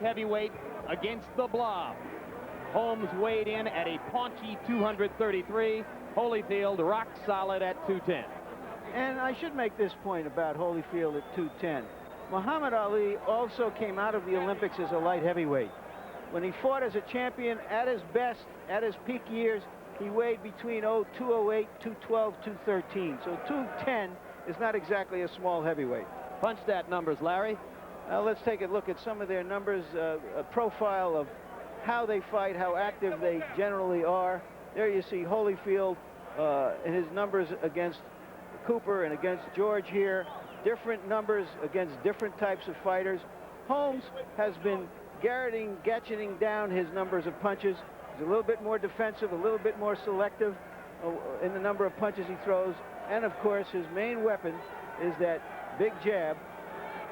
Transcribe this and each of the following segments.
Heavyweight against the Blob. Holmes weighed in at a paunchy 233. Holyfield rock solid at 210. And I should make this point about Holyfield at 210. Muhammad Ali also came out of the Olympics as a light heavyweight. When he fought as a champion at his best, at his peak years, he weighed between 208, 212, 213. So 210 is not exactly a small heavyweight. Punch that numbers, Larry. Let's take a look at some of their numbers, a profile of how they fight, how active they generally are. There you see Holyfield and his numbers against Cooper and against George here. Different numbers against different types of fighters. Holmes has been gadgeting down his numbers of punches. He's a little bit more defensive, a little bit more selective in the number of punches he throws. And of course, his main weapon is that big jab.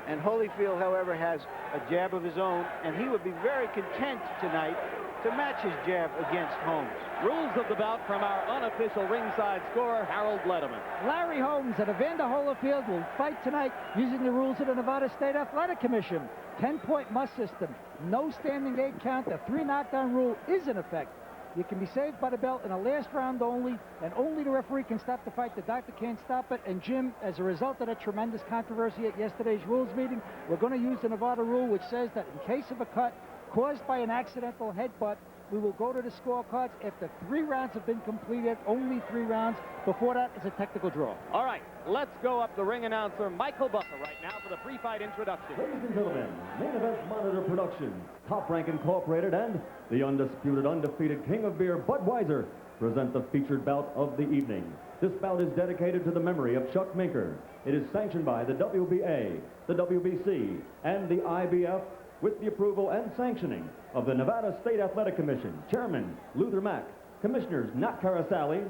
And Holyfield, however, has a jab of his own, and he would be very content tonight to match his jab against Holmes. Rules of the bout from our unofficial ringside scorer, Harold Letterman. Larry Holmes and Evander Holyfield will fight tonight using the rules of the Nevada State Athletic Commission. 10-point must system, no standing 8 count. The 3 knockdown rule is in effect. You can be saved by the belt in the last round only, and only the referee can stop the fight. The doctor can't stop it. And Jim, as a result of that tremendous controversy at yesterday's rules meeting, we're going to use the Nevada rule, which says that in case of a cut caused by an accidental headbutt, we will go to the scorecards after 3 rounds have been completed, only 3 rounds. Before that is a technical draw. All right, let's go up the ring announcer, Michael Buffer, right now for the pre-fight introduction. Ladies and gentlemen, Main Event Monitor Productions, Top Rank Incorporated, and the undisputed, undefeated King of Beer, Budweiser, present the featured bout of the evening. This bout is dedicated to the memory of Chuck Minker. It is sanctioned by the WBA, the WBC, and the IBF, with the approval and sanctioning of the Nevada State Athletic Commission, Chairman Luther Mack, Commissioners Nat Carasali,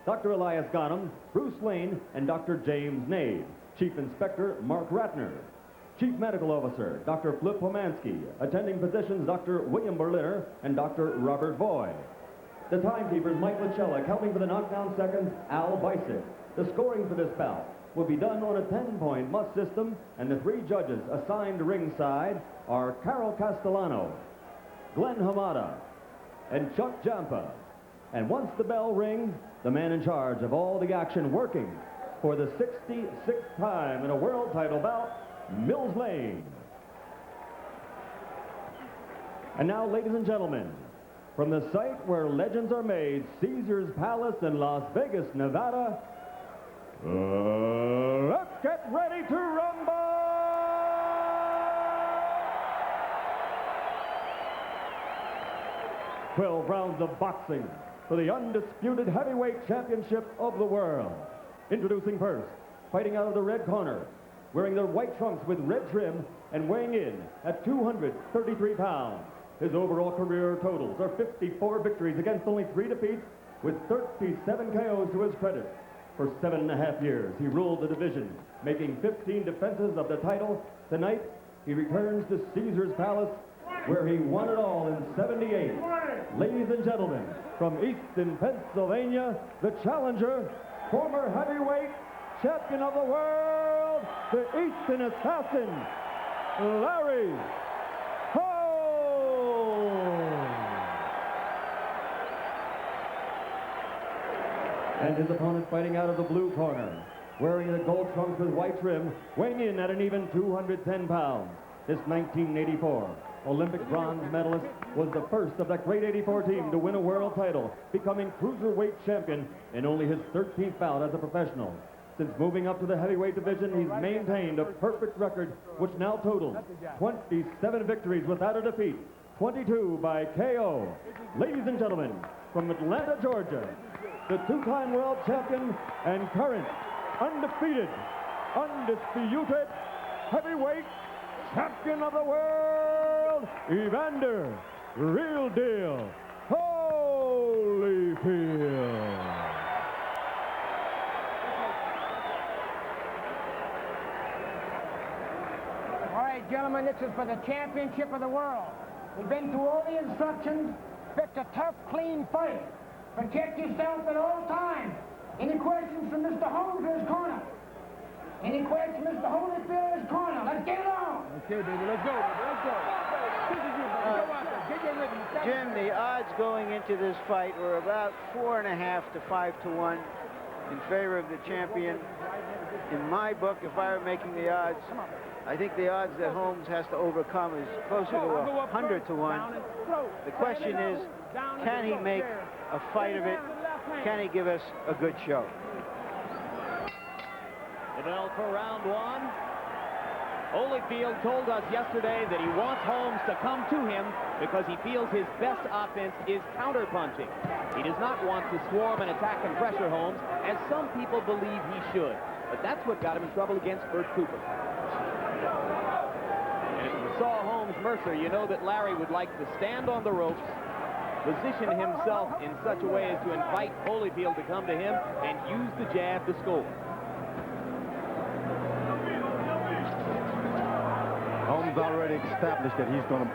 Dr. Elias Ghanem, Bruce Lane, and Dr. James Nave, Chief Inspector Mark Ratner, Chief Medical Officer Dr. Flip Pomansky, attending physicians Dr. William Berliner and Dr. Robert Bowe. The timekeepers Mike Lachella, counting for the knockdown seconds, Al Bicek. The scoring for this bout will be done on a 10-point must system, and the 3 judges assigned ringside are Carol Castellano, Glenn Hamada, and Chuck Jampa. And once the bell rings, the man in charge of all the action working for the 66th time in a world title bout, Mills Lane. And now, ladies and gentlemen, from the site where legends are made, Caesar's Palace in Las Vegas, Nevada, let's get ready to rumble! 12 rounds of boxing for the undisputed heavyweight championship of the world. Introducing first, fighting out of the red corner, wearing their white trunks with red trim and weighing in at 233 pounds. His overall career totals are 54 victories against only 3 defeats, with 37 KOs to his credit. For 7.5 years, he ruled the division, making 15 defenses of the title. Tonight, he returns to Caesar's Palace, where he won it all in '78. Ladies and gentlemen, from Easton, Pennsylvania, the challenger, former heavyweight champion of the world, the Easton Assassin, Larry Holmes. And his opponent fighting out of the blue corner, wearing the gold trunks with white trim, weighing in at an even 210 pounds. This 1984 Olympic bronze medalist was the first of that great '84 team to win a world title, becoming cruiserweight champion in only his 13th bout as a professional. Since moving up to the heavyweight division, he's maintained a perfect record, which now totals 27 victories without a defeat, 22 by KO. Ladies and gentlemen, from Atlanta, Georgia, the 2-time world champion and current undefeated, undisputed heavyweight champion of the world, Evander Real Deal Holyfield. All right, gentlemen, this is for the championship of the world. We've been through all the instructions, picked a tough, clean fight. Protect yourself at all times. Any questions from Mr. Holmes or his corner? Any questions, Mr. Holyfield or his corner? Let's get it on. Okay, baby, let's go. Let's go. Jim, the odds going into this fight were about 4.5 to 5 to 1 in favor of the champion. In my book, if I were making the odds, I think the odds that Holmes has to overcome is closer to 100 to 1. The question is, can he make a fight of it? Can he give us a good show? The bell for round one. Holyfield told us yesterday that he wants Holmes to come to him because he feels his best offense is counterpunching. He does not want to swarm and attack and pressure Holmes, as some people believe he should. But that's what got him in trouble against Bert Cooper. And if you saw Holmes Mercer, you know that Larry would like to stand on the ropes, position himself in such a way as to invite Holyfield to come to him and use the jab to score. Holmes already established that he's going to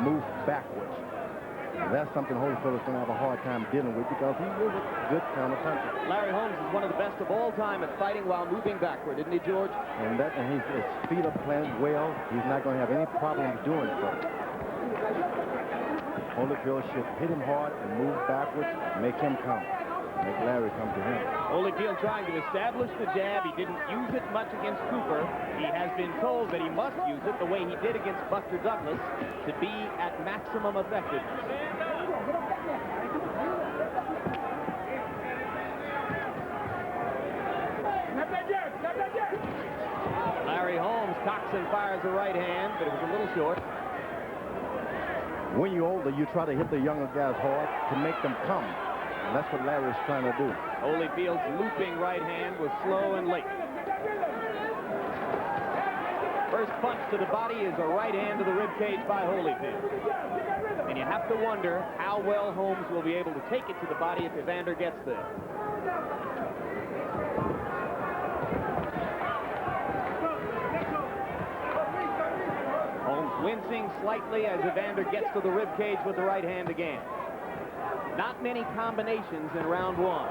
move backwards. And that's something Holyfield is going to have a hard time dealing with because he is a good counter-puncher. Larry Holmes is one of the best of all time at fighting while moving backward, isn't he, George? And his feet are planted well. He's not going to have any problem doing so. Holyfield should hit him hard and move backwards, make him come. Make Larry come to him. Holyfield trying to establish the jab. He didn't use it much against Cooper. He has been told that he must use it the way he did against Buster Douglas to be at maximum effectiveness. Larry Holmes cocks and fires a right hand, but it was a little short. When you're older, you try to hit the younger guys hard to make them come. And that's what Larry's trying to do. Holyfield's looping right hand was slow and late. First punch to the body is a right hand to the rib cage by Holyfield. And you have to wonder how well Holmes will be able to take it to the body if Evander gets there. Holmes wincing slightly as Evander gets to the rib cage with the right hand again. Not many combinations in round one.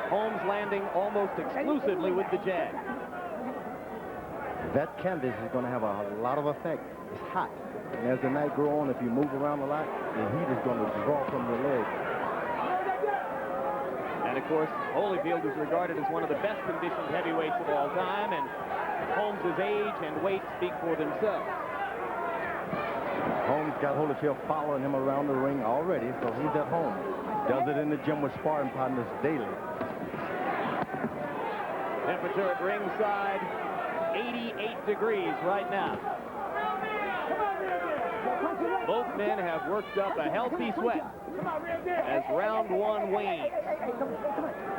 Holmes landing almost exclusively with the jab. That canvas is going to have a lot of effect. It's hot. And as the night grows on, if you move around a lot, the heat is going to draw from your leg. And of course, Holyfield is regarded as one of the best conditioned heavyweights of all time, and Holmes' age and weight speak for themselves. Holmes got Holyfield following him around the ring already, so he's at home. Does it in the gym with sparring partners daily. Temperature at ringside, 88 degrees right now. Both men have worked up a healthy sweat as round one wanes.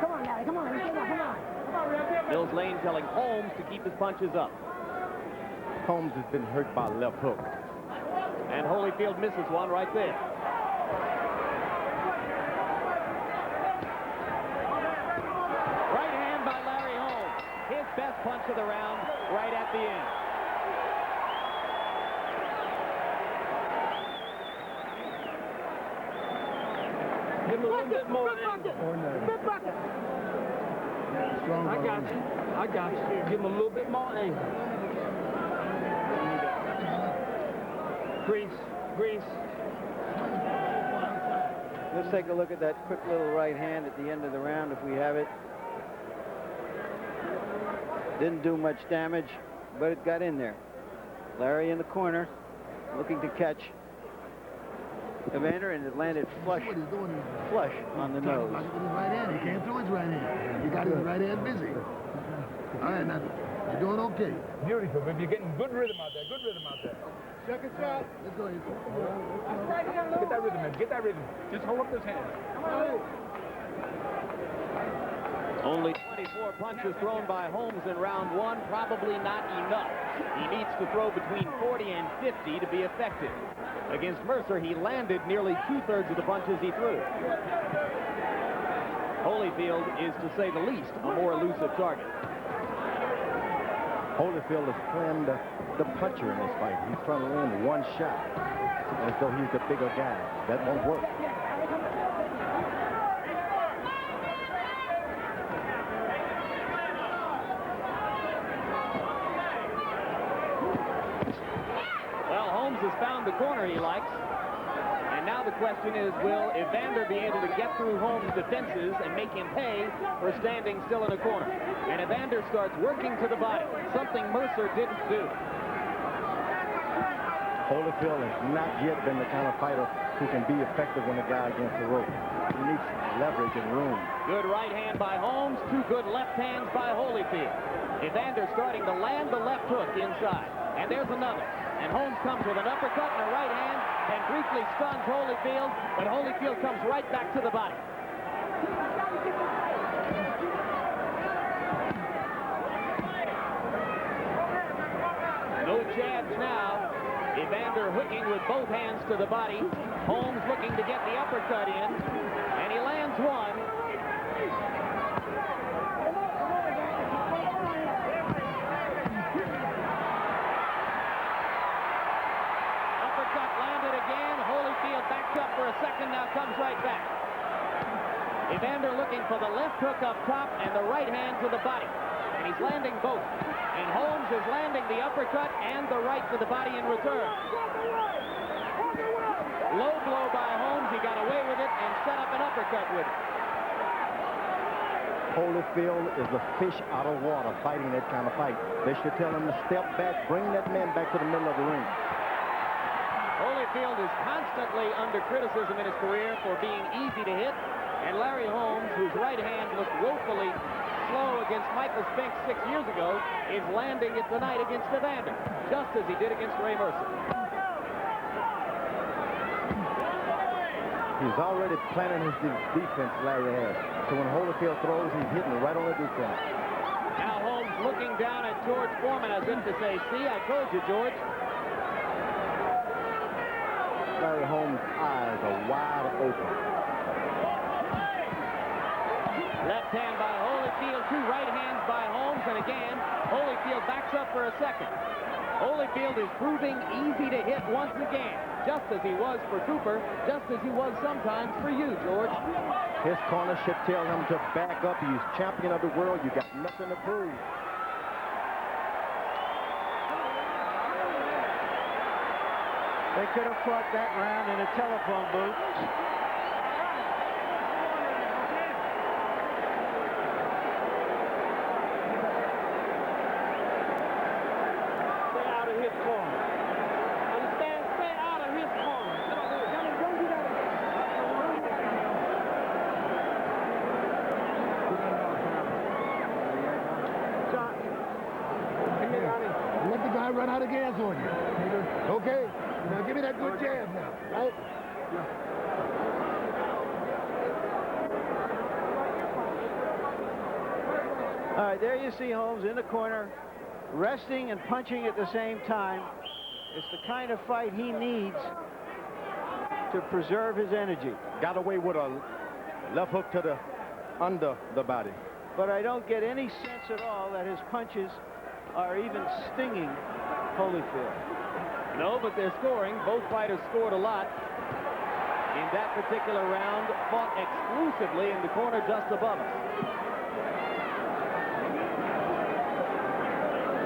Come on, Larry, come on. Mills Lane telling Holmes to keep his punches up. Holmes has been hurt by a left hook. And Holyfield misses one right there. Right hand by Larry Holmes. His best punch of the round right at the end. Give him a little bit more angle. I got you. Give him a little bit more angle. Grease. Let's take a look at that quick little right hand at the end of the round if we have it. Didn't do much damage, but it got in there. Larry in the corner, looking to catch Evander, and it landed flush on the nose. With his right hand. He came through his right hand. He got his right hand busy. All right, now, you're doing okay. Beautiful, baby. You're getting good rhythm out there. Second shot. Let's go. Get that rhythm, man. Get that rhythm. Just hold up this hand. Only 24 punches thrown by Holmes in round one, probably not enough. He needs to throw between 40 and 50 to be effective. Against Mercer, he landed nearly two-thirds of the punches he threw. Holyfield is, to say the least, a more elusive target. Holyfield is playing the puncher in this fight. He's trying to land one shot as though he's the bigger guy. That won't work. Well, Holmes has found the corner he likes, and And now the question is, will Evander be able to get through Holmes' defenses and make him pay for standing still in a corner? And Evander starts working to the body, something Mercer didn't do. Holyfield has not yet been the kind of fighter who can be effective when the guy against the rope. He needs leverage and room. Good right hand by Holmes, two good left hands by Holyfield. Evander starting to land the left hook inside. And there's another. And Holmes comes with an uppercut and a right hand and briefly stuns Holyfield, but Holyfield comes right back to the body. No jabs now. Evander hooking with both hands to the body. Holmes looking to get the uppercut in, and he lands one. Uppercut landed again. Holyfield backs up for a second, now comes right back. Evander looking for the left hook up top and the right hand to the body. And he's landing both. And Holmes is landing the uppercut and the right to the body in return. Low blow by Holmes. He got away with it and set up an uppercut with it. Holyfield is a fish out of water fighting that kind of fight. They should tell him to step back, bring that man back to the middle of the ring. Holyfield is constantly under criticism in his career for being easy to hit. And Larry Holmes, whose right hand looked woefully slow against Michael Spinks 6 years ago, is landing it tonight against Evander, just as he did against Ray Mercer. He's already planning his defense, Larry has. So when Holyfield throws, he's hitting right on the defense. Now Holmes looking down at George Foreman as if to say, see, I told you, George. Larry Holmes' eyes are wide open. Left hand by Holyfield, two right hands by Holmes, and again, Holyfield backs up for a second. Holyfield is proving easy to hit once again, just as he was for Cooper, just as he was sometimes for you, George. His corner should tell him to back up. He's champion of the world. You got nothing to prove. They could have fought that round in a telephone booth. Run out of gas on you. Okay? Now give me that good jab now, right? All right, there you see Holmes in the corner, resting and punching at the same time. It's the kind of fight he needs to preserve his energy. Got away with a left hook to the under the body. But I don't get any sense at all that his punches are even stinging Holyfield. No, but they're scoring. Both fighters scored a lot in that particular round, fought exclusively in the corner just above us.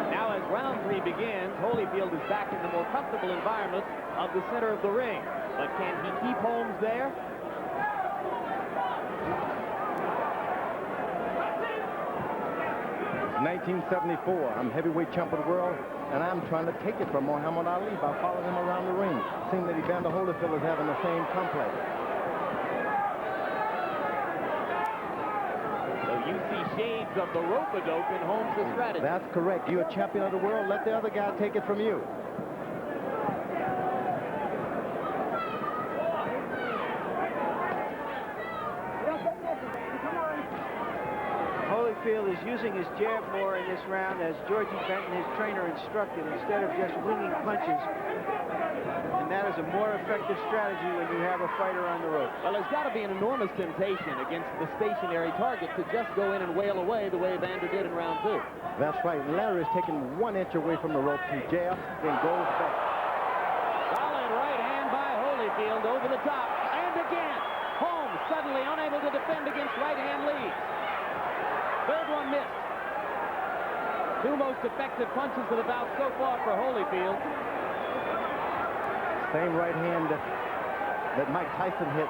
Now as round 3 begins, Holyfield is back in the more comfortable environment of the center of the ring. But can he keep Holmes there? 1974. I'm heavyweight champion of the world, and I'm trying to take it from Muhammad Ali by following him around the ring. Seems that Evander Holyfield is having the same complex. So you see shades of the rope-a-dope in Holmes' strategy. That's correct. You're a champion of the world. Let the other guy take it from you. Holyfield is using his jab more in this round, as Georgie Benton, his trainer, instructed, instead of just winging punches. And that is a more effective strategy when you have a fighter on the rope. Well, there's got to be an enormous temptation against the stationary target to just go in and wail away the way Evander did in round 2. That's right. Larry is taking 1 inch away from the rope. He jabs, then goes back. Solid right hand by Holyfield over the top. And again, Holmes suddenly unable to defend against right-hand leads. Third one missed. 2 most effective punches of the bout so far for Holyfield. Same right hand that that Mike Tyson hit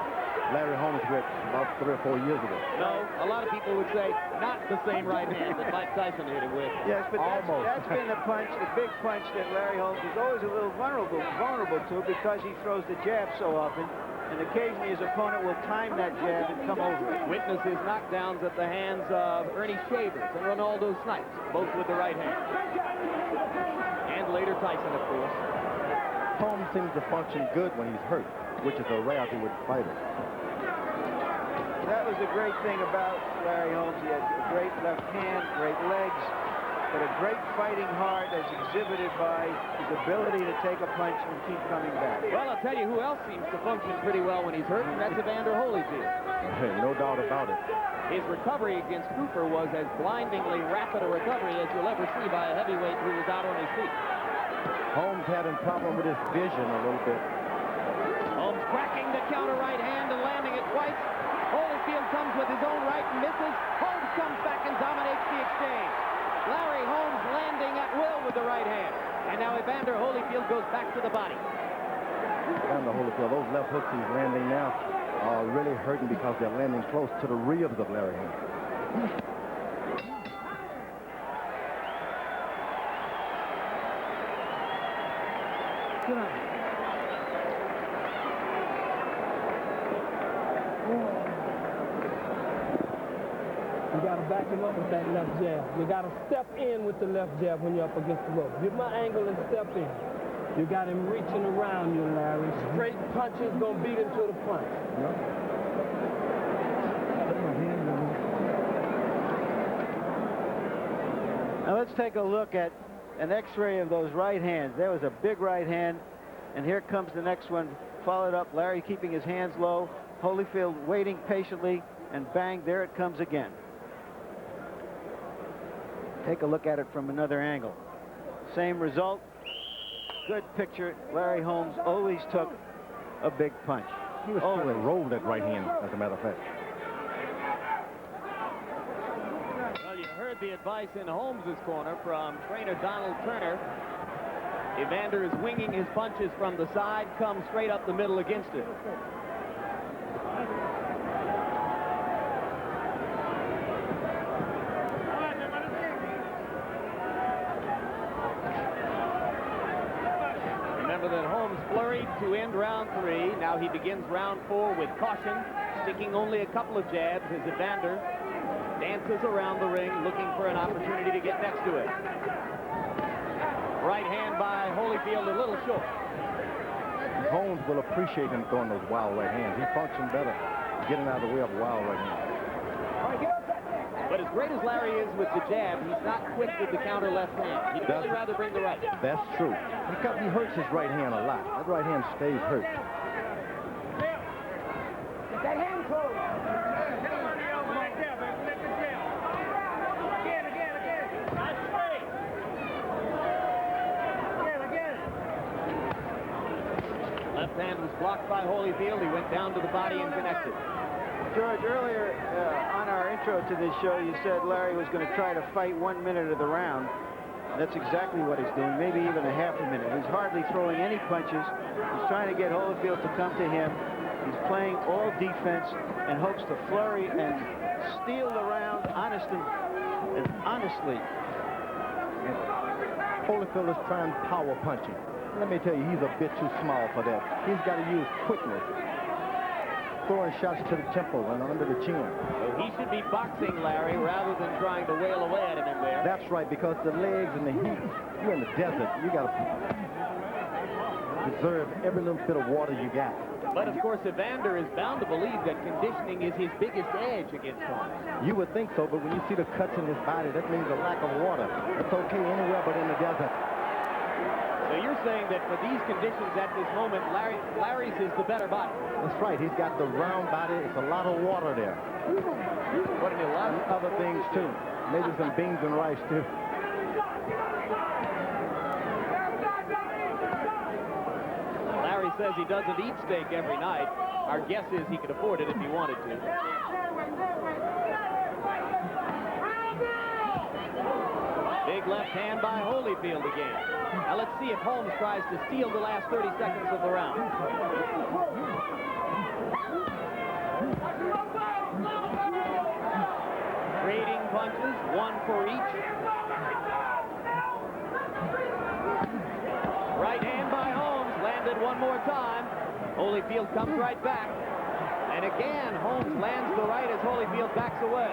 Larry Holmes with about 3 or 4 years ago. No, a lot of people would say not the same right hand that Mike Tyson hit him with. Yes, but Almost. that's been the punch, the big punch that Larry Holmes is always a little vulnerable to because he throws the jab so often, and occasionally his opponent will time that jab and come over it. Witness his knockdowns at the hands of Ernie Shavers and Ronaldo Snipes, both with the right hand. And later Tyson, of course. Holmes seems to function good when he's hurt, which is a rarity with fighters. That was the great thing about Larry Holmes. He had a great left hand, great legs, but a great fighting heart as exhibited by his ability to take a punch and keep coming back. Well, I'll tell you who else seems to function pretty well when he's hurt, and that's Evander Holyfield. No doubt about it. His recovery against Cooper was as blindingly rapid a recovery as you'll ever see by a heavyweight who was out on his feet. Holmes had a problem with his vision a little bit. Holmes cracking the counter right hand and landing it twice. Holyfield comes with his own right and misses. Holmes comes back and dominates the exchange. Larry Holmes landing at will with the right hand. And now Evander Holyfield goes back to the body. Evander Holyfield, those left hooks he's landing now are really hurting because they're landing close to the ribs of Larry Holmes. Good night. You got to back him up with that left jab. You got to step in with the left jab when you're up against the rope. Get my angle and step in. You got him reaching around you, Larry. Straight punches going to beat him to the punch. Now let's take a look at an x-ray of those right hands. There was a big right hand, and here comes the next one, followed up. Larry keeping his hands low, Holyfield waiting patiently, and bang, there it comes again. Take a look at it from another angle. Same result. Good picture. Larry Holmes always took a big punch. He was trying to roll that right hand, as a matter of fact. Well, you heard the advice in Holmes's corner from trainer Donald Turner. Evander is winging his punches from the side, comes straight up the middle against it. Remember that Holmes flurried to end round 3. Now he begins round 4 with caution, sticking only a couple of jabs as Evander dances around the ring looking for an opportunity to get next to it. Right hand by Holyfield a little short. Holmes will appreciate him throwing those wild right hands. He functions better getting out of the way of wild right hands. But as great as Larry is with the jab, he's not quick with the counter left hand. He'd really rather bring the right. That's true. Because he hurts his right hand a lot. That right hand stays hurt. Get that hand closed. Left hand was blocked by Holyfield. He went down to the body and connected. George, earlier on our intro to this show, you said Larry was going to try to fight 1 minute of the round. That's exactly what he's doing, maybe even a half a minute. He's hardly throwing any punches. He's trying to get Holyfield to come to him. He's playing all defense and hopes to flurry and steal the round honestly. Holyfield is trying power punching. Let me tell you, he's a bit too small for that. He's got to use quickness. Throwing shots to the temple and under the chin. So he should be boxing Larry rather than trying to wail away at him in there. That's right, because the legs and the heat, you're in the desert. You got to deserve every little bit of water you got. But of course, Evander is bound to believe that conditioning is his biggest edge against Holmes. You would think so, but when you see the cuts in his body, that means a lack of water. It's okay anywhere but in the desert. So you're saying that for these conditions at this moment, Larry's is the better body. That's right. He's got the round body. It's a lot of water there. What a lot And other things, too. Maybe some beans and rice, too. Larry says he doesn't eat steak every night. Our guess is he could afford it if he wanted to. Big left hand by Holyfield again. Now let's see if Holmes tries to steal the last 30 seconds of the round. one more time. Holyfield comes right back. And again, Holmes lands the right as Holyfield backs away.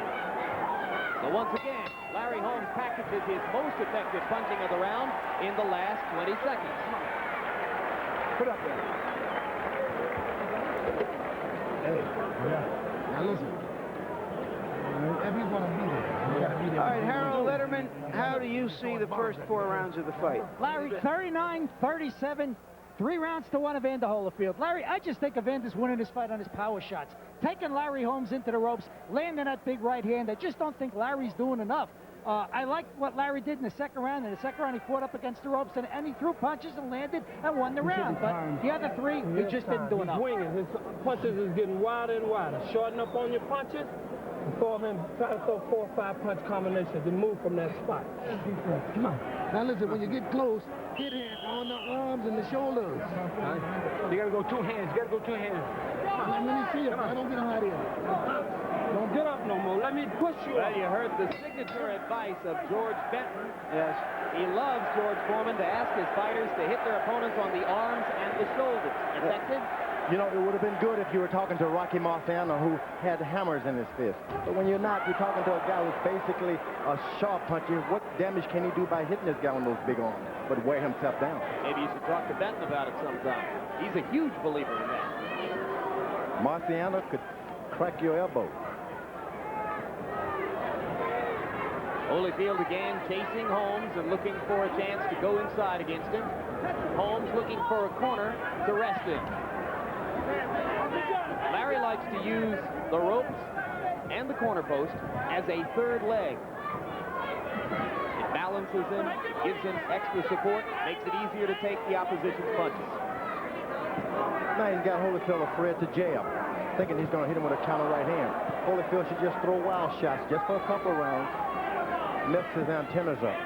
So once again, Larry Holmes packages his most effective punching of the round in the last 20 seconds. Put up there. Hey, now listen. If you want to be there, you got to be there. All right, Harold Letterman, how do you see the first 4 rounds of the fight? Larry, 39-37, 3 rounds to 1 Evander Holyfield. Larry, I just think Evander's winning this fight on his power shots. Taking Larry Holmes into the ropes, landing that big right hand. I just don't think Larry's doing enough. I like what Larry did in the second round. In the second round, he fought up against the ropes, and he threw punches and landed and won the round. But the other 3, he just didn't do enough. He's winging. His punches is getting wider and wider. Shorten up on your punches. Try to throw 4 or 5 punch combinations and move from that spot. Come on. Now listen, when you get close, hit him on the arms and the shoulders. You gotta go 2 hands. You gotta go 2 hands. Let me see it. I don't get hot here. Don't get up no more. Let me push you Well, up. you heard the signature advice of George Benton. Yes. He loves George Foreman to ask his fighters to hit their opponents on the arms and the shoulders. Effective? You know, it would have been good if you were talking to Rocky Marciano, who had hammers in his fist. But when you're not, you're talking to a guy who's basically a sharp puncher. What damage can he do by hitting this guy on those big arms, but wear himself down? Maybe you should talk to Benton about it sometime. He's a huge believer in that. Marciano could crack your elbow. Holyfield again chasing Holmes and looking for a chance to go inside against him. Holmes looking for a corner to rest in. Larry likes to use the ropes and the corner post as a third leg. It balances him, gives him extra support, makes it easier to take the opposition's punches. Now he's got Holyfield afraid to jab, thinking he's going to hit him with a counter right hand. Holyfield should just throw wild shots just for a couple of rounds, lifts his antennas up.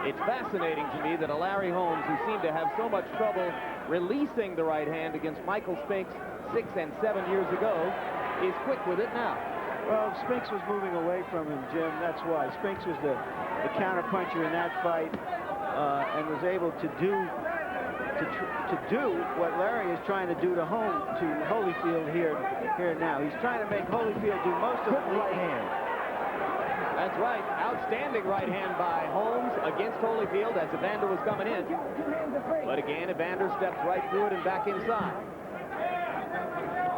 It's fascinating to me that a Larry Holmes, who seemed to have so much trouble releasing the right hand against Michael Spinks 6 and 7 years ago, is quick with it now. Well, Spinks was moving away from him, Jim. That's why. Spinks was the counter puncher in that fight and was able to do what Larry is trying to do to Holyfield here now. He's trying to make Holyfield do most of the right hand. That's right. Outstanding right hand by Holmes against Holyfield as Evander was coming in. But again, Evander steps right through it and back inside.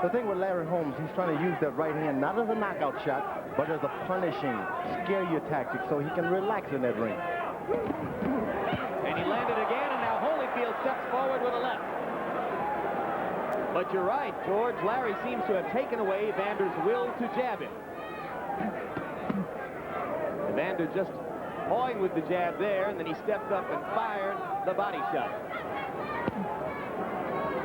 The thing with Larry Holmes, he's trying to use that right hand not as a knockout shot, but as a punishing, scare you tactic so he can relax in that ring. And he landed again, and now Holyfield steps forward with a left. But you're right, George. Larry seems to have taken away Evander's will to jab him. Evander just pawing with the jab there, and then he stepped up and fired the body shot.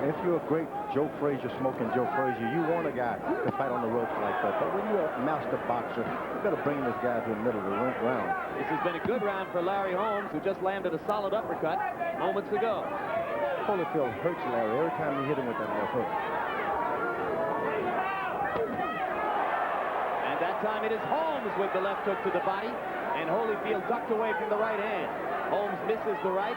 If you're a great Joe Frazier, smoking Joe Frazier, you want a guy to fight on the ropes like that. But when you're a master boxer, you got to bring this guy to the middle of the round. This has been a good round for Larry Holmes, who just landed a solid uppercut moments ago. Holyfield hurts Larry every time you hit him with that left hook. And that time it is Holmes with the left hook to the body, and Holyfield ducked away from the right hand. Holmes misses the right.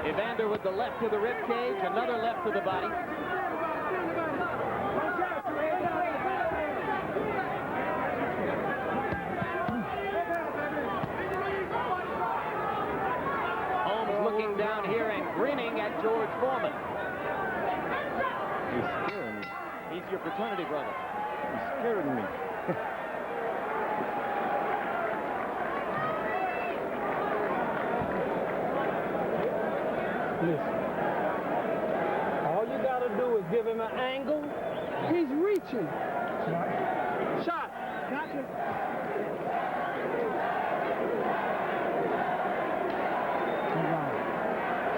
Evander with the left to the rib cage, another left to the body. Holmes looking down here and grinning at George Foreman. He's scaring me. He's your fraternity brother. He's scaring me. Listen, all you got to do is give him an angle. He's reaching. Shot. Gotcha.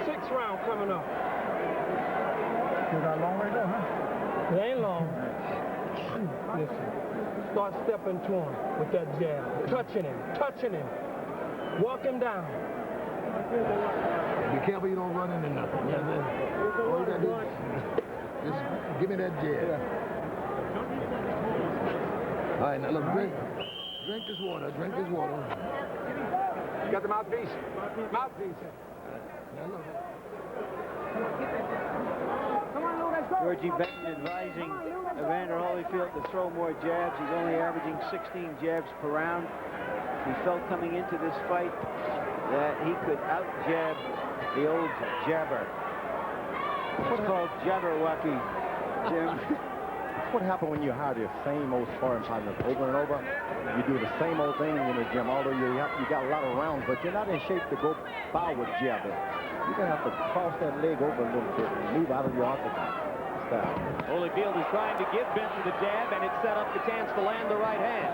Sixth round coming up. Still got a long way to go, huh? It ain't long. Listen, start stepping to him with that jab. Touching him. Walk him down. Be careful you don't run into nothing. All you gotta do is just give me that jab. All right, now look, drink this water. Got the mouthpiece. Mouthpiece. Georgie Benton advising Evander Holyfield to throw more jabs. He's only averaging 16 jabs per round. He felt coming into this fight that he could out-jab the old jabber. It's called Jabberwocky, Jim. What happened when you hire the same old sparring partners over and over? You do the same old thing in the gym, although you got a lot of rounds, but you're not in shape to go Bowe with jabbing. You're going to have to cross that leg over a little bit and move out of your octagon style. Holyfield is trying to give Benton the jab, and it set up the chance to land the right hand.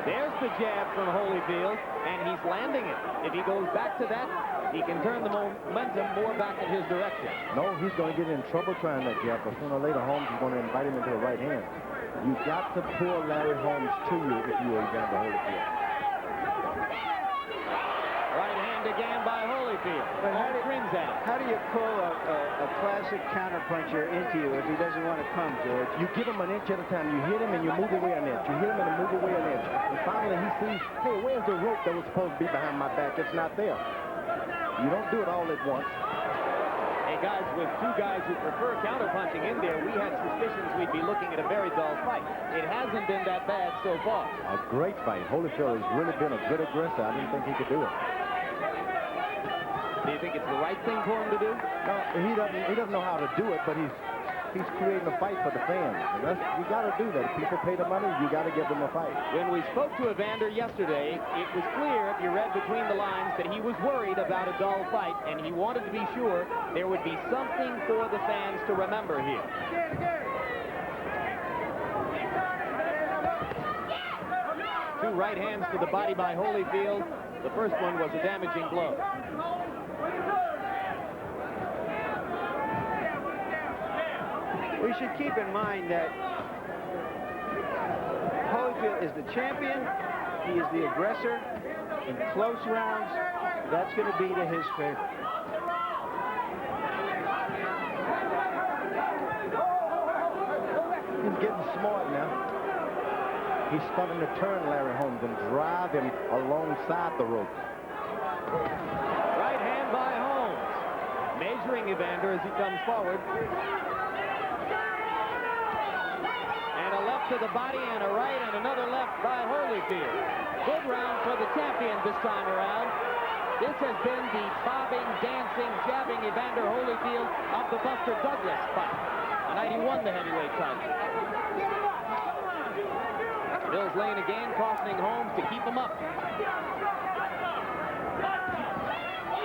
There's the jab from Holyfield, and he's landing it. If he goes back to that, he can turn the momentum more back in his direction. No, he's going to get in trouble trying that jab, but sooner or later, Holmes is going to invite him into the right hand. You got to pull Larry Holmes to you if you are Evander Holyfield. Right hand again by Holyfield. But how do you pull a classic counterpuncher into you if he doesn't want to come, George? You give him an inch at a time. You hit him and you move away an inch. You hit him and you move away an inch. And finally he sees, hey, where's the rope that was supposed to be behind my back? It's not there. You don't do it all at once. Hey, guys, with two guys who prefer counterpunching in there, we had suspicions we'd be looking at a very dull fight. It hasn't been that bad so far. A great fight. Holyfield has really been a good aggressor. I didn't think he could do it. Do you think it's the right thing for him to do? No, he doesn't know how to do it, but he's creating a fight for the fans. You got to do that. If people pay the money, you got to give them a fight. When we spoke to Evander yesterday, it was clear, if you read between the lines, that he was worried about a dull fight, and he wanted to be sure there would be something for the fans to remember here. Two right hands to the body by Holyfield. The first one was a damaging blow. We should keep in mind that Holyfield is the champion. He is the aggressor. In close rounds, that's going to be to his favor. He's getting smart now. He's starting to turn Larry Holmes and drive him alongside the rope. Right hand by Holmes. Measuring Evander as he comes forward. And a left to the body and a right and another left by Holyfield. Good round for the champion this time around. This has been the bobbing, dancing, jabbing Evander Holyfield of the Buster Douglas fight. The night he won the heavyweight title. Mills Lane again cautioning Holmes to keep him up.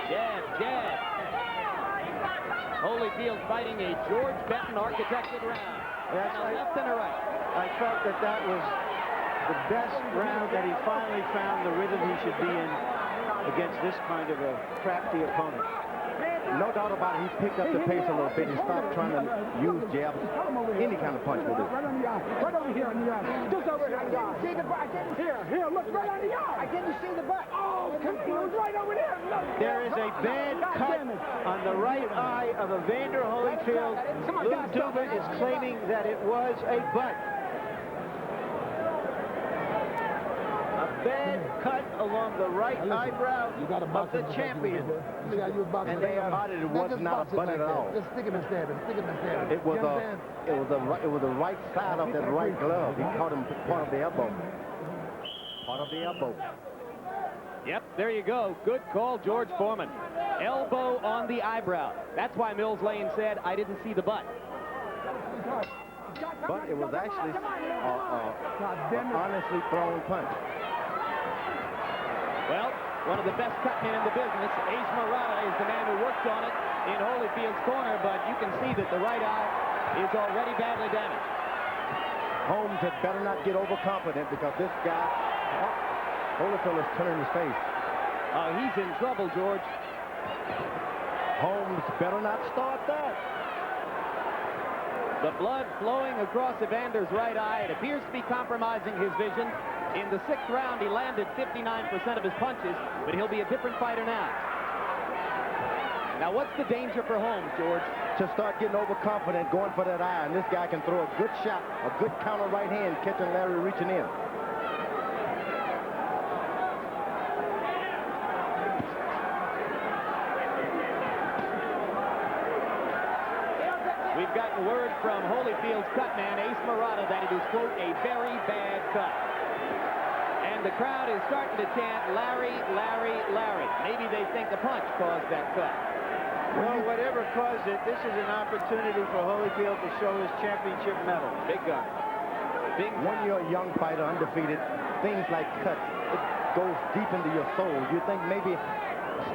Jab, jab. Holyfield fighting a George Benton architected round. Yes, And a left and a right. I felt that was the best round, that he finally found the rhythm he should be in against this kind of a crafty opponent. No doubt about it, he's picked up the pace a little bit. He stopped trying to use jabs. Any kind of punch will do. Right on the eye. Right over here on the eye. Just over here on the eye. See the butt? Here, look, right on the eye. I didn't see the butt. Oh, come on, it was right over there. Look. There is a bad cut on the right eye of Evander Holyfield. Lou Duva is claiming that it was a butt. A bad cut along the right eyebrow of the champion. And they about it was not a butt at all. Just stick him and stab him. Stick him and stab him. It was the right side of that right glove. He caught him part of the elbow. Part of the elbow. Yep, there you go. Good call, George Foreman. Elbow on the eyebrow. That's why Mills Lane said, I didn't see the butt. But it was actually an honestly thrown punch. Well, one of the best cutmen in the business, Ace Murata, is the man who worked on it in Holyfield's corner, but you can see that the right eye is already badly damaged. Holmes had better not get overconfident because this guy, Holyfield is turning his face. He's in trouble, George. Holmes better not start that. The blood flowing across Evander's right eye. It appears to be compromising his vision. In the 6th round, he landed 59% of his punches, but he'll be a different fighter now. Now, what's the danger for Holmes, George? To start getting overconfident, going for that eye, and this guy can throw a good shot, a good counter right hand, catching Larry reaching in. we've gotten word from Holyfield's cut man, Ace Murata, that it is, quote, a very bad cut. And the crowd is starting to chant, Larry, Larry, Larry. Maybe they think the punch caused that cut. Well, whatever caused it, this is an opportunity for Holyfield to show his championship medal. Big gun. Big When you're a young fighter, undefeated, things like cuts, it goes deep into your soul. You think maybe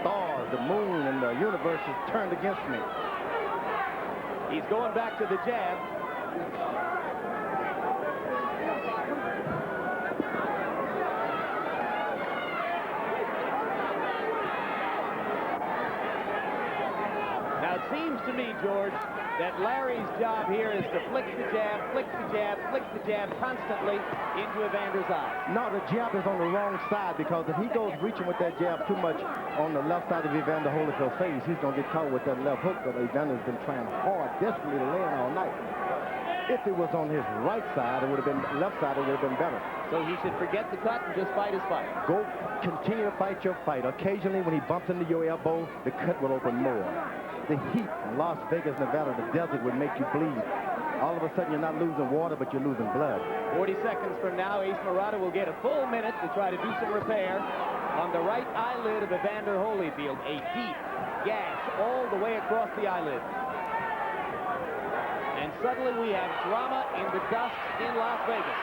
stars, the moon, and the universe is turned against me. He's going back to the jab. Now, it seems to me, George, that Larry's job here is to flick the jab, flick the jab, flick the jab constantly into Evander's eye. No, the jab is on the wrong side, because if he goes reaching with that jab too much on the left side of Evander Holyfield's face, he's going to get caught with that left hook that Evander's been trying hard, desperately to land all night. If it was on his right side, it would have been left side, it would have been better. So he should forget the cut and just fight his fight. Go continue to fight your fight. Occasionally, when he bumps into your elbow, the cut will open more. The heat in Las Vegas, Nevada, the desert would make you bleed. All of a sudden, you're not losing water, but you're losing blood. 40 seconds from now, Ace Murata will get a full minute to try to do some repair on the right eyelid of Evander Holyfield. A deep gash all the way across the eyelid. And suddenly we have drama in the dust in Las Vegas.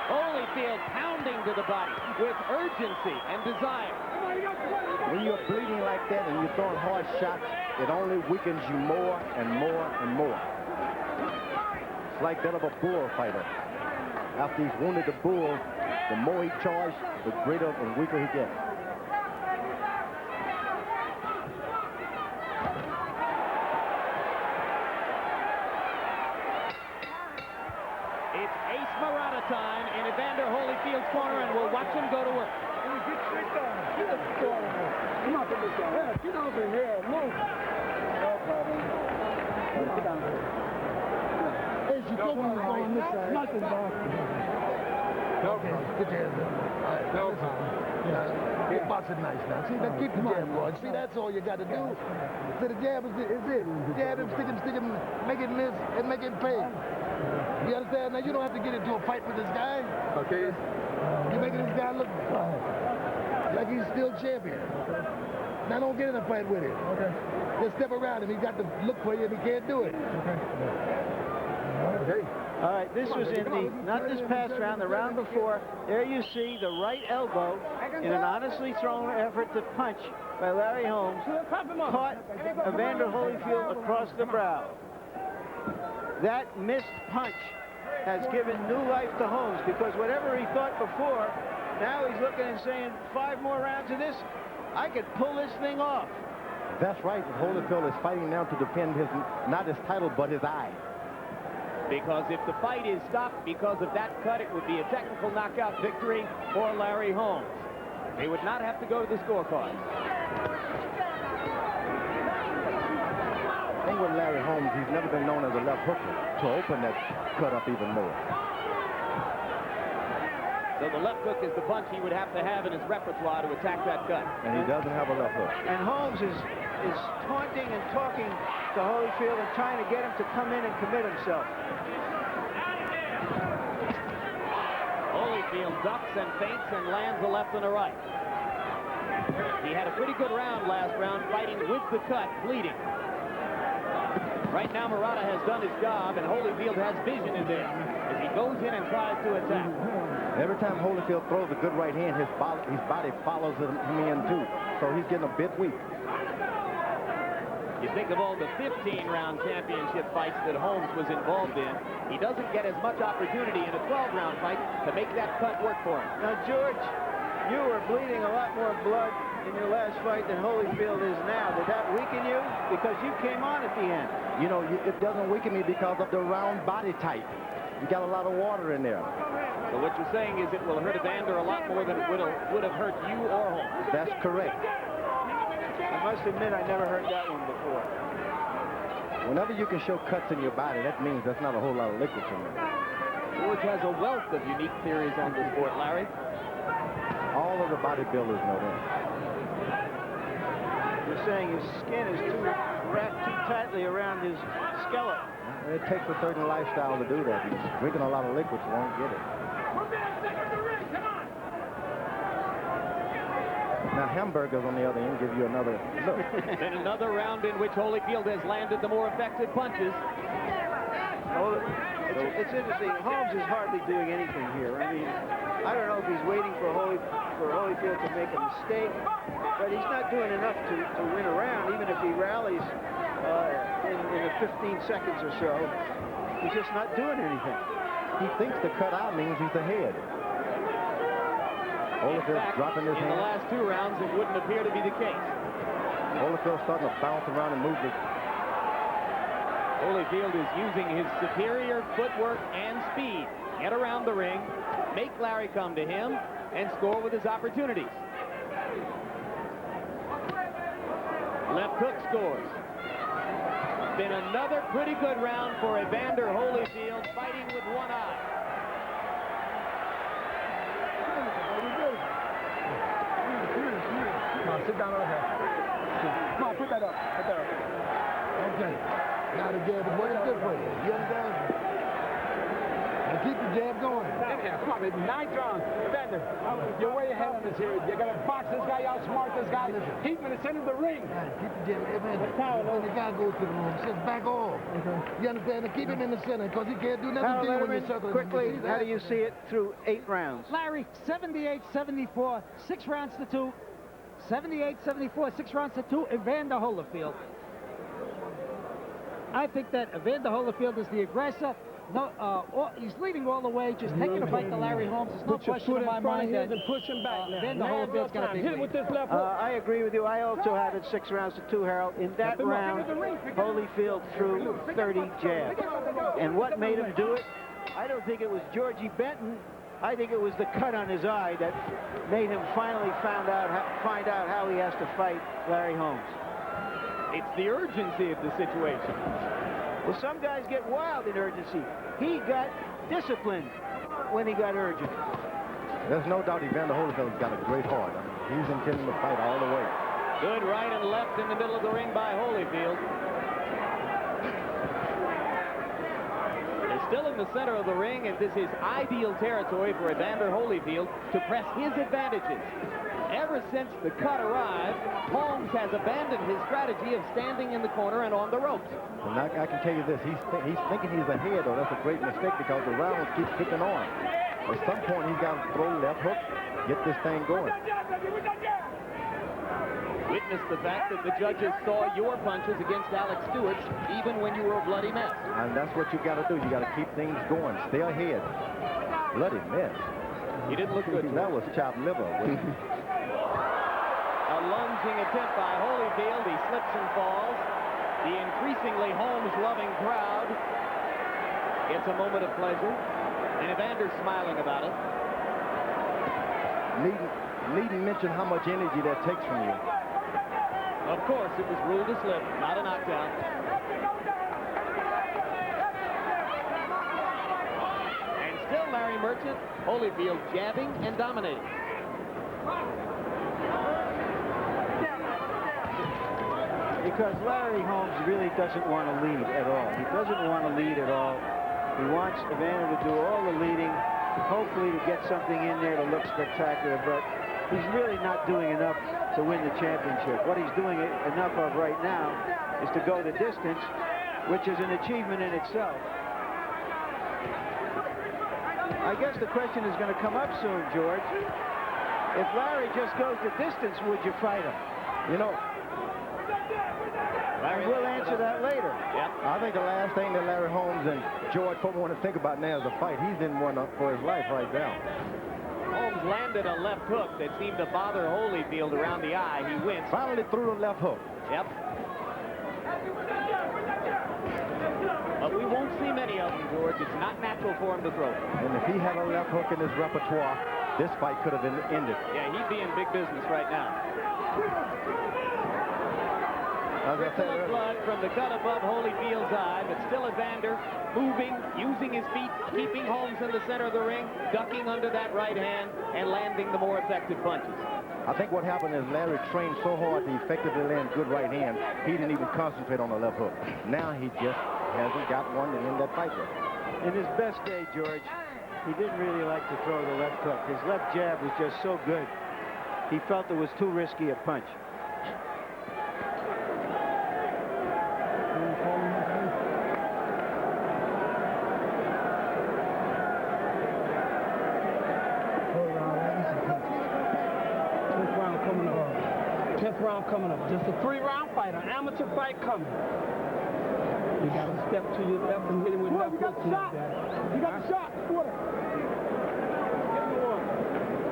Holyfield pounding to the body with urgency and desire. When you're bleeding like that and you're throwing hard shots, it only weakens you more and more and more. It's like that of a bull fighter. After he's wounded the bull, the more he charges, the greater and weaker he gets. It's Ace Murata time in Evander Holyfield's corner, and we'll watch him go to work. Come on, put this down. Yeah, get over here. Move. No problem. Sit down. Hey, she told me to go on this side. Nothing, boss. Okay, get your hands up. All right, no problem. Get boxing nice now. See, now keep the jab going. See, that's all you got to do. So the jab is it. Jab him, stick him, make it miss, and make it pay. You understand? Now, you don't have to get into a fight with this guy. Okay. You're making this guy look like he's still champion. Now, don't get in a fight with him. Okay. Just step around him. He's got to look for you, and he can't do it. Okay. All right, this was in the, not this past round, the round before. There you see the right elbow in an honestly thrown effort to punch by Larry Holmes. Caught Evander Holyfield across the brow. That missed punch has given new life to Holmes, because whatever he thought before, now he's looking and saying, 5 more rounds of this, I could pull this thing off. That's right. Holyfield is fighting now to defend his, not his title, but his eye. Because if the fight is stopped because of that cut, it would be a technical knockout victory for Larry Holmes. They would not have to go to the scorecard. The thing with Larry Holmes, he's never been known as a left hooker to open that cut up even more. So the left hook is the punch he would have to have in his repertoire to attack that cut. And he doesn't have a left hook. And Holmes is taunting and talking to Holyfield and trying to get him to come in and commit himself. Holyfield ducks and feints and lands a left and a right. He had a pretty good round last round, fighting with the cut, bleeding. Right now, Murata has done his job, and Holyfield has vision in there as he goes in and tries to attack. Every time Holyfield throws a good right hand, his body follows him in too. So he's getting a bit weak. You think of all the 15-round championship fights that Holmes was involved in, he doesn't get as much opportunity in a 12-round fight to make that cut work for him. Now, George, you were bleeding a lot more blood in your last fight than Holyfield is now. Did that weaken you? Because you came on at the end. You know, it doesn't weaken me because of the round body type. You got a lot of water in there. So what you're saying is it will hurt Evander a lot more than it would have hurt you or Holmes. That's correct. I must admit, I never heard that one before. Whenever you can show cuts in your body, that means there's not a whole lot of liquid in there. George has a wealth of unique theories on the sport, Larry. All of the bodybuilders know that. You're saying his skin is too wrapped too tightly around his skeleton. It takes a certain lifestyle to do that. He's drinking a lot of liquids, won't get it. Now, hamburgers, on the other end, give you another look. In another round in which Holyfield has landed the more effective punches. Oh, it's interesting. Holmes is hardly doing anything here. I mean, I don't know if he's waiting for Holyfield to make a mistake, but he's not doing enough to win a round, even if he rallies in the 15 seconds or so. He's just not doing anything. He thinks the cut out means he's ahead. Holyfield's dropping his hand. In the last 2 rounds, it wouldn't appear to be the case. Holyfield's starting to bounce around and move it. Holyfield is using his superior footwork and speed. Get around the ring, make Larry come to him, and score with his opportunities. Left hook scores. Been another pretty good round for Evander Holyfield, fighting with one eye. Come on, sit down over here. Come on, put that up. Put that up. Okay. Now the jab is working good for you. You understand? Now keep the jab going. Yeah, come on, baby. 9th round. Evander, you're way ahead of us here. You're going to box this guy, outsmart this guy. Keep him in the center of the ring. Right, keep the jab. Evander, when the guy goes to the room, just back off. You understand? And keep him in the center because he can't do nothing to you when you're circling. Quickly, how do you see it through 8 rounds? Larry, 78-74, 6 rounds to 2. 78-74, 6 rounds to 2, Evander Holyfield. I think that Evander Holyfield is the aggressor. No, he's leading all the way, just taking a fight to Larry Holmes. There's no question in my mind that push him back. Evander Holyfield's got a big lead. With this left hook. I agree with you. I also have it 6 rounds to 2, Harold. In that round, Holyfield threw 30 jabs. And what made him do it? I don't think it was Georgie Benton. I think it was the cut on his eye that made him finally find out how he has to fight Larry Holmes. It's the urgency of the situation. Well, some guys get wild in urgency. He got disciplined when he got urgent. There's no doubt Evander Holyfield's got a great heart. I mean, he's intending to fight all the way. Good right and left in the middle of the ring by Holyfield. They're still in the center of the ring, and this is ideal territory for Evander Holyfield to press his advantages. Ever since the cut arrived, Holmes has abandoned his strategy of standing in the corner and on the ropes. And I can tell you this, he's thinking he's ahead, or that's a great mistake because the rounds keep ticking on. At some point, he's got to throw left hook, get this thing going. Witness the fact that the judges saw your punches against Alex Stewart's even when you were a bloody mess. And that's what you got to do. You got to keep things going. Stay ahead. Bloody mess. He didn't look good. That was chopped liver. A lunging attempt by Holyfield. He slips and falls. The increasingly Holmes-loving crowd gets a moment of pleasure. And Evander's smiling about it. Needn't mention how much energy that takes from you. Of course, it was ruled a slip, not a knockdown. And still Larry Merchant, Holyfield jabbing and dominating. Because Larry Holmes really doesn't want to lead at all. He doesn't want to lead at all. He wants Evander to do all the leading, hopefully to get something in there to look spectacular, but he's really not doing enough to win the championship. What he's doing enough of right now is to go the distance, which is an achievement in itself. I guess the question is going to come up soon, George. If Larry just goes the distance, would you fight him? You know, and we'll answer that later. Yep. I think the last thing that Larry Holmes and George Foreman want to think about now is a fight. He's in one for his life right now. Holmes landed a left hook that seemed to bother Holyfield around the eye. He winced. Finally threw the left hook. Yep. But we won't see many of them, George. It's not natural for him to throw. And if he had a left hook in his repertoire, this fight could have been ended. Yeah, he'd be in big business right now. Trickle of blood from the cut above Holyfield's eye, but still Evander moving, using his feet, keeping Holmes in the center of the ring, ducking under that right hand, and landing the more effective punches. I think what happened is Larry trained so hard to effectively land good right hand, he didn't even concentrate on the left hook. Now he just hasn't got one to end that fight with. In his best day, George, he didn't really like to throw the left hook. His left jab was just so good. He felt it was too risky a punch. Coming up. Just a 3-round fight, an amateur fight coming. You got to step to your left and hit him with left hook. You got the shot.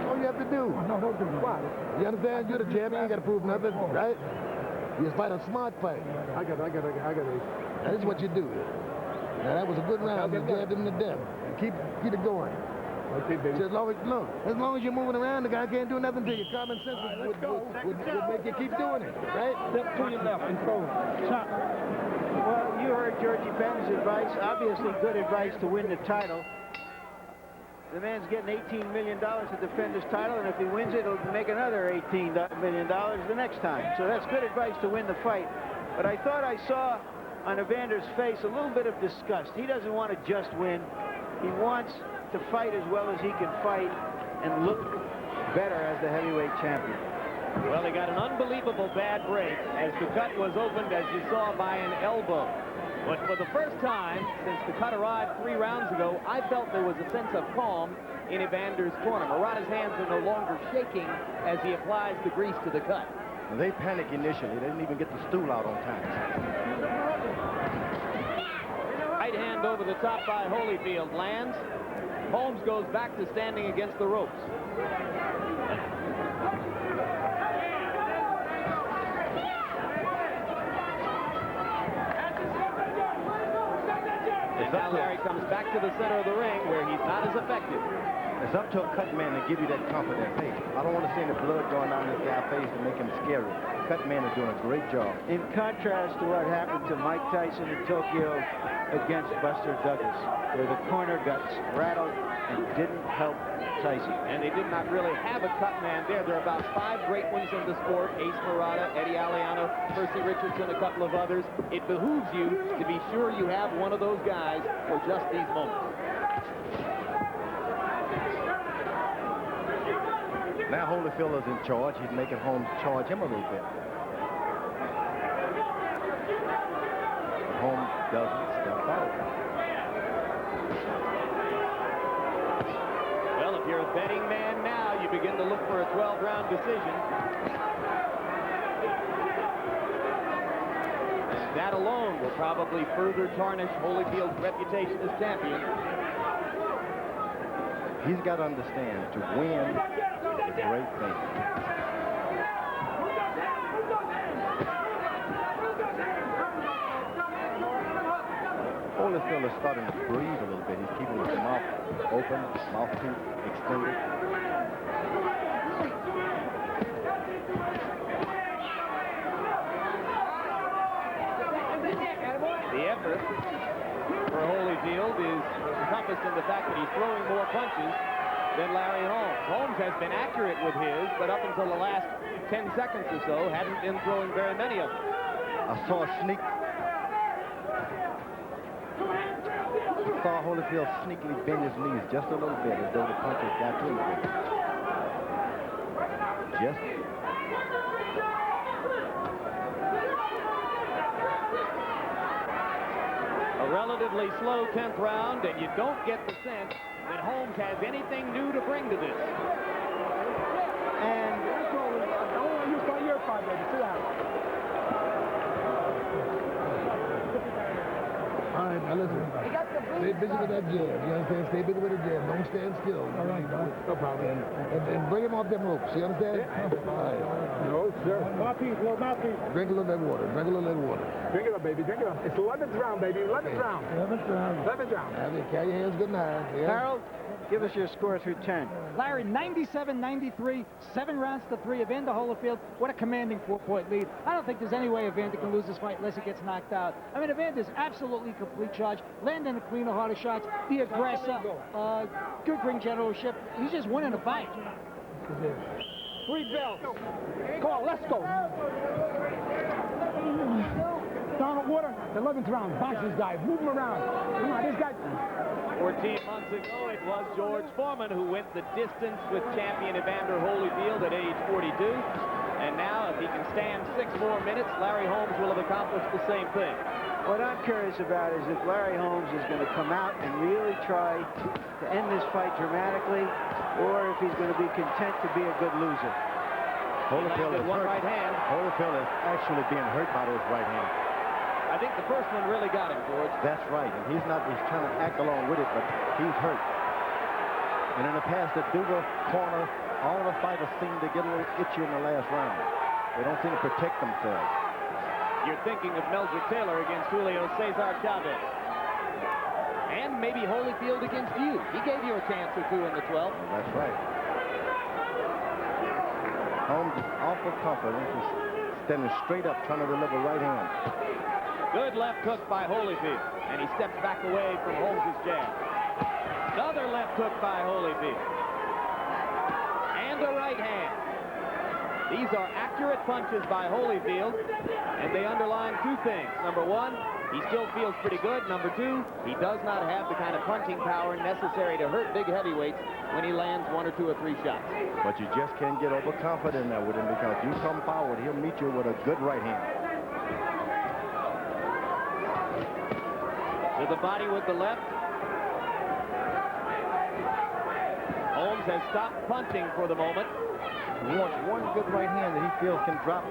All you have to do. No, don't do what? You understand? You're the champion. You ain't got to prove nothing, right? You just fight a smart fight. I got it. That is what you do. Now, that was a good round. You jabbed him to death. Keep it going. Okay, baby. So as long as you're moving around, the guy can't do nothing to you. Common sense would make you keep doing it, right? Step to your left and throw it. Shot. Well, you heard Georgie Benn's advice. Obviously good advice to win the title. The man's getting $18 million to defend his title, and if he wins it, it'll make another $18 million the next time. So that's good advice to win the fight. But I thought I saw on Evander's face a little bit of disgust. He doesn't want to just win. He wants to fight as well as he can fight and look better as the heavyweight champion. Well, he got an unbelievable bad break as the cut was opened, as you saw, by an elbow. But for the first time since the cut arrived 3 rounds ago, I felt there was a sense of calm in Evander's corner. Murata's hands are no longer shaking as he applies the grease to the cut. They panicked initially. They didn't even get the stool out on time. Right hand over the top by Holyfield lands. Holmes goes back to standing against the ropes. And now Larry comes back to the center of the ring where he's not as effective. It's up to a cut man to give you that confidence. Hey, I don't want to see any blood going down this guy's face to make him scary. Cut man is doing a great job. In contrast to what happened to Mike Tyson in Tokyo against Buster Douglas, where the corner got rattled and didn't help Tyson. And they did not really have a cut man there. There are about 5 great ones in the sport: Ace Murata, Eddie Aliano, Percy Richardson, a couple of others. It behooves you to be sure you have one of those guys for just these moments. Now Holyfield is in charge. He's making Holmes charge him a little bit. Holmes doesn't step out. Well, if you're a betting man now, you begin to look for a 12-round decision. That alone will probably further tarnish Holyfield's reputation as champion. He's got to understand, to win is a great thing. Holyfield is starting to breathe a little bit. He's keeping his mouth open, mouthpiece extended. The effort for Holyfield is encompassed in the fact that he's throwing more punches than Larry and Holmes. Holmes has been accurate with his, but up until the last 10 seconds or so, hadn't been throwing very many of them. I saw Holyfield sneakily bend his knees just a little bit, as though the punches got to him. Just. A relatively slow 10th round, and you don't get the sense that Holmes has anything new to bring to this. And you start your fight, baby. Sit down. All right, now listen. Stay busy with that jab. You understand? Stay busy with the jab. Don't stand still. All right, no problem. And bring him off them ropes. You understand? Yeah. All right. No, sir. Mouthpiece, no mouthpiece. Drink a little of that water. Drink a little of that water. Drink it up, baby. Drink it up. It's 11th round, baby. 11th round. 11th round. 11th round. Carry your hands good night. Yeah. Harold, give us your score through 10. Larry, 97-93, 7 rounds to 3. Evander Holyfield, what a commanding 4-point lead. I don't think there's any way Evander can lose this fight unless he gets knocked out. I mean, Evander's absolutely complete charge, landing a cleaner, harder shots, the aggressor, good ring generalship. He's just winning a fight. 3 belts. Come on, let's go. Donald Water, the 11th round. Bounce this guy. Move him around. Come on, this guy. 14 months ago, it was George Foreman who went the distance with champion Evander Holyfield at age 42. And now, if he can stand 6 more minutes, Larry Holmes will have accomplished the same thing. What I'm curious about is if Larry Holmes is going to come out and really try to end this fight dramatically, or if he's going to be content to be a good loser. Holyfield is one hurt. right hand. Holyfield is actually being hurt by those right hands. I think the first one really got him, George. That's right, and he's trying to act along with it, but he's hurt. And in the past, the Duga corner, all of the fighters seem to get a little itchy in the last round. They don't seem to protect themselves. You're thinking of Meldrick Taylor against Julio Cesar Chavez. And maybe Holyfield against you. He gave you a chance or two in the 12th. That's right. Holmes is awful confident. He's standing straight up, trying to deliver right hand. Good left hook by Holyfield, and he steps back away from Holmes' jab. Another left hook by Holyfield. And a right hand. These are accurate punches by Holyfield, and they underline 2 things. Number 1, he still feels pretty good. Number 2, he does not have the kind of punching power necessary to hurt big heavyweights when he lands 1 or 2 or 3 shots. But you just can't get overconfident now with him, because you come forward, he'll meet you with a good right hand. To the body with the left. Holmes has stopped punching for the moment. He wants one good right hand that he feels can drop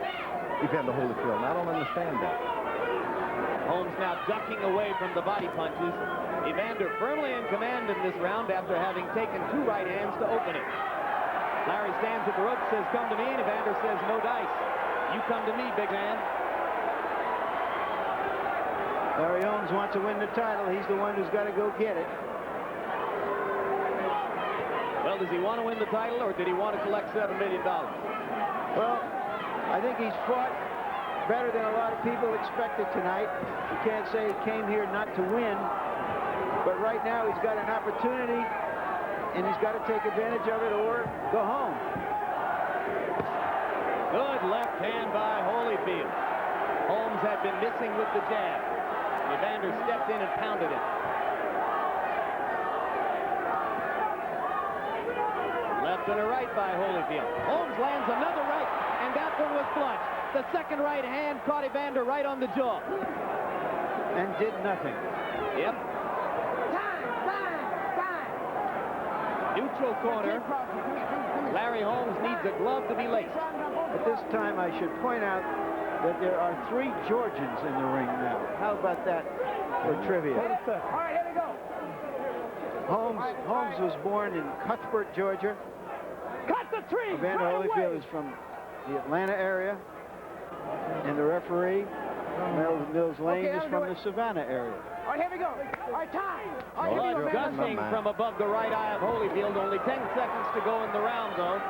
Evander Holyfield, and I don't understand that. Holmes now ducking away from the body punches. Evander firmly in command in this round after having taken 2 right hands to open it. Larry stands at the rope, says, "Come to me," and Evander says, "No dice. You come to me, big man." Larry Holmes wants to win the title. He's the one who's got to go get it. Well, does he want to win the title, or did he want to collect $7 million? Well, I think he's fought better than a lot of people expected tonight. You can't say he came here not to win, but right now he's got an opportunity, and he's got to take advantage of it or go home. Good left hand by Holyfield. Holmes had been missing with the jab. Evander stepped in and pounded it. Left and a right by Holyfield. Holmes lands another right, and that one was flush. The second right hand caught Evander right on the jaw. And did nothing. Yep. Neutral corner. Larry Holmes needs a glove to be laced. At this time, I should point out that there are 3 Georgians in the ring now. How about that for trivia? All right, here we go. Holmes was born in Cuthbert, Georgia. Cut the tree. Evander Holyfield is from the Atlanta area. And the referee, Mills Lane, is from the Savannah area. All right, here we go. All right, time. All right, Blood gushing from above the right eye of Holyfield. Only 10 seconds to go in the round, though.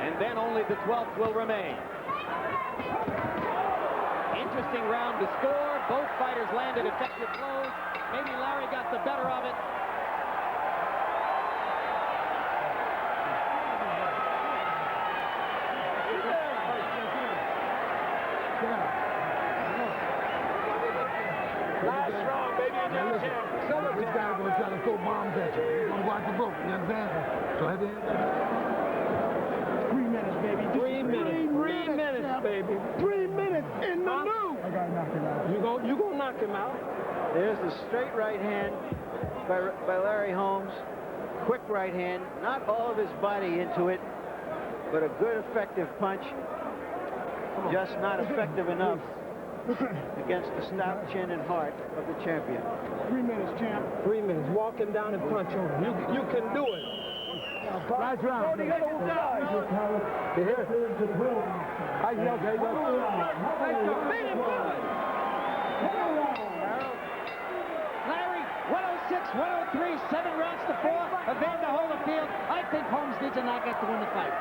And then only the 12th will remain. Interesting round to score. Both fighters landed effective blows. Maybe Larry got the better of it. Last round, baby, and you're the champ. This guy's going to try to throw bombs at you. He's going to watch the rope, you understand? So have you 3 minutes, baby. 3 minutes. 3 minutes, baby. 3 minutes in the new. I got to knock him out. You gonna knock him out? There's the straight right hand by Larry Holmes. Quick right hand. Not all of his body into it, but a good effective punch. Just not effective enough against the stout chin and heart of the champion. 3 minutes, champ. 3 minutes. Walk him down and punch on him. You can do it. Last round. Here. I yell, okay, Larry, 106, 103, 7 rounds to 4. Evander Holyfield. I think Holmes needs a knockout to win the fight.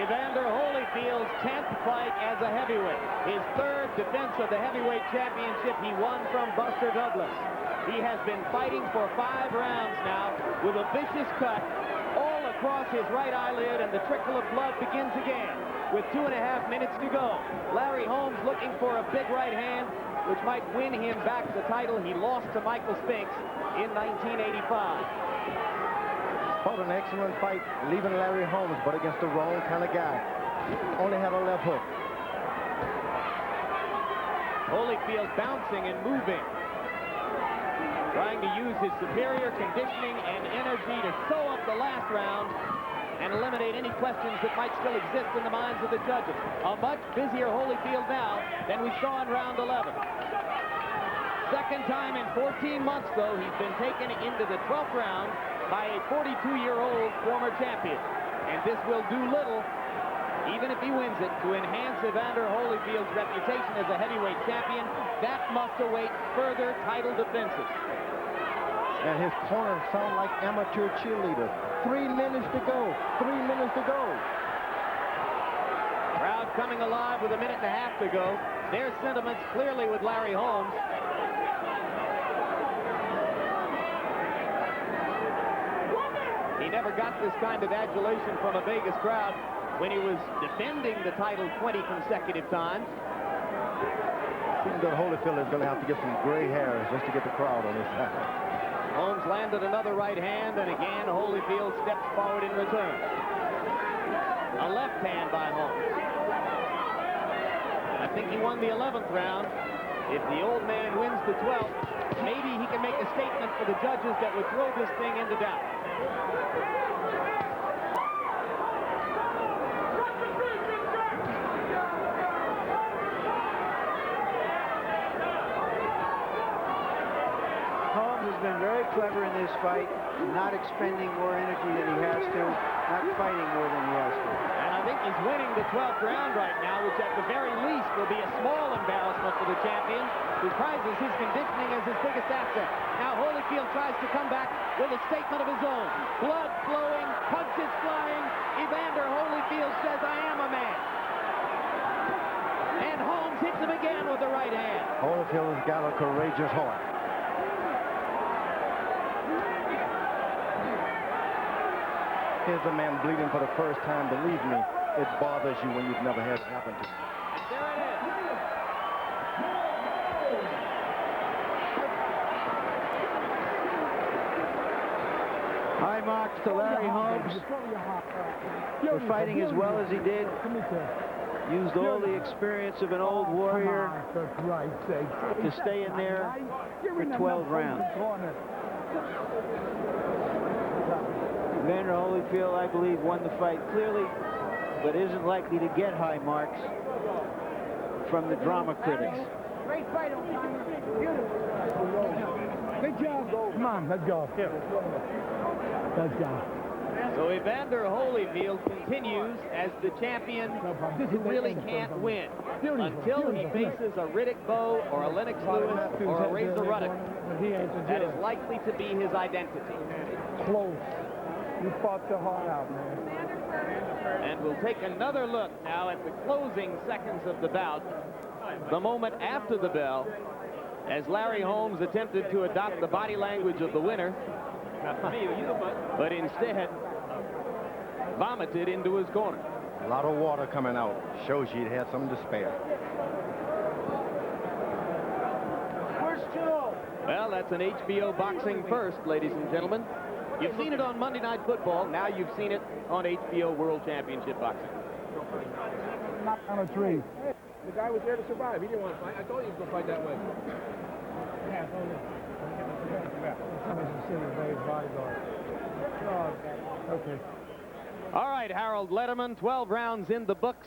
Evander Holyfield's 10th fight as a heavyweight. His 3rd defense of the heavyweight championship he won from Buster Douglas. He has been fighting for 5 rounds now with a vicious cut all across his right eyelid, and the trickle of blood begins again with 2.5 minutes to go. Larry Holmes looking for a big right hand, which might win him back the title he lost to Michael Spinks in 1985. Fought an excellent fight, leaving Larry Holmes, but against the wrong kind of guy. Only had a left hook. Holyfield bouncing and moving, trying to use his superior conditioning and energy to sew up the last round and eliminate any questions that might still exist in the minds of the judges. A much busier Holyfield now than we saw in round 11. Second time in 14 months, though, he's been taken into the 12th round by a 42-year-old former champion. And this will do little, even if he wins it, to enhance Evander Holyfield's reputation as a heavyweight champion. That must await further title defenses. And his corner sound like amateur cheerleaders. 3 minutes to go. 3 minutes to go. Crowd coming alive with 1.5 minutes to go. Their sentiments clearly with Larry Holmes. He never got this kind of adulation from a Vegas crowd when he was defending the title 20 consecutive times. Seems that Holyfield is going to have to get some gray hairs just to get the crowd on his side. Holmes landed another right hand, and again Holyfield steps forward in return. A left hand by Holmes. I think he won the 11th round. If the old man wins the 12th, maybe he can make a statement for the judges that would throw this thing into doubt. Been very clever in this fight, not expending more energy than he has to, not fighting more than he has to. And I think he's winning the 12th round right now, which at the very least will be a small embarrassment for the champion, who prizes his conditioning as his biggest asset. Now Holyfield tries to come back with a statement of his own. Blood flowing, punches flying. Evander Holyfield says, "I am a man." And Holmes hits him again with the right hand. Holyfield has got a courageous heart. Here's a man bleeding for the first time. Believe me, it bothers you when you've never had it happen to you. And there it is. High marks to Larry Holmes for fighting as well as he did. Used all the experience of an old warrior to stay in there for 12 rounds. Evander Holyfield, I believe, won the fight clearly, but isn't likely to get high marks from the drama critics. Great fight, O'Connor. Beautiful. Good job. Come on, let's go. Let's go. So Evander Holyfield continues as the champion who really can't win until he faces a Riddick Bowe or a Lennox Lewis or a Razor Ruddock. That is likely to be his identity. Close. You fought your heart out, man. And we'll take another look now at the closing seconds of the bout, the moment after the bell, as Larry Holmes attempted to adopt the body language of the winner, but instead vomited into his corner. A lot of water coming out. Shows you he had something to spare. Well, that's an HBO boxing first, ladies and gentlemen. You've seen it on Monday Night Football. Now you've seen it on HBO World Championship Boxing. Knock on a tree. The guy was there to survive. He didn't want to fight. I told you he was going to fight that way. Okay. All right, Harold Letterman, 12 rounds in the books.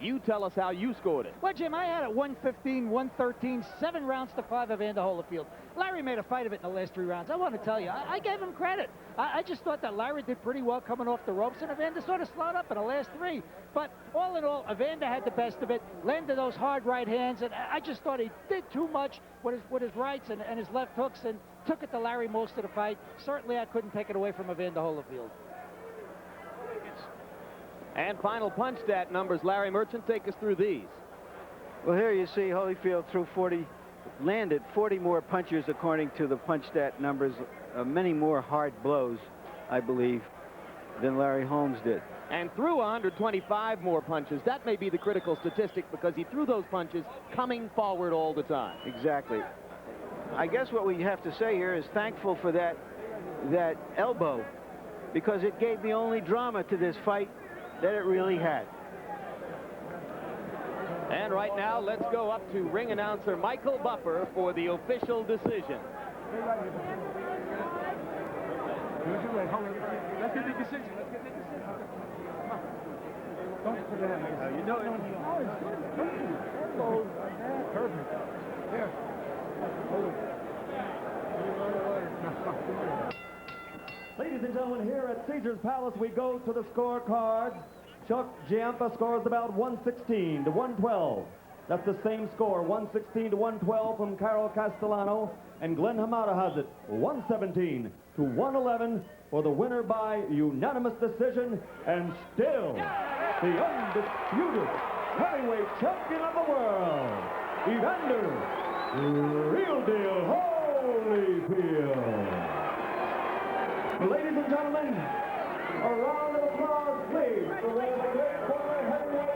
You tell us how you scored it. Well, Jim, I had it 115, 113, 7 rounds to 5 of Evander Holyfield. Larry made a fight of it in the last 3 rounds. I want to tell you, I gave him credit. I just thought that Larry did pretty well coming off the ropes, and Evander sort of slowed up in the last 3. But all in all, Evander had the best of it, landed those hard right hands, and I just thought he did too much with his rights and his left hooks and took it to Larry most of the fight. Certainly, I couldn't take it away from Evander Holyfield. And final punch stat numbers. Larry Merchant, take us through these. Well, here you see Holyfield threw landed 40 more punches according to the punch stat numbers, many more hard blows, I believe, than Larry Holmes did. And threw 125 more punches. That may be the critical statistic because he threw those punches coming forward all the time. Exactly. I guess what we have to say here is thankful for that elbow, because it gave the only drama to this fight that it really had. And right now, let's go up to ring announcer Michael Buffer for the official decision. Let's get the decision. Let's get the decision. Don't put it in. You know it. Perfect. Here. Ladies and gentlemen, here at Caesar's Palace, we go to the scorecard. Chuck Giampa scores the bout 116 to 112. That's the same score, 116 to 112 from Carol Castellano. And Glenn Hamada has it, 117 to 111 for the winner by unanimous decision, and still the undisputed heavyweight champion of the world, Evander Real Deal Holyfield. Ladies and gentlemen, a round of applause, please, for one of the great former heavyweight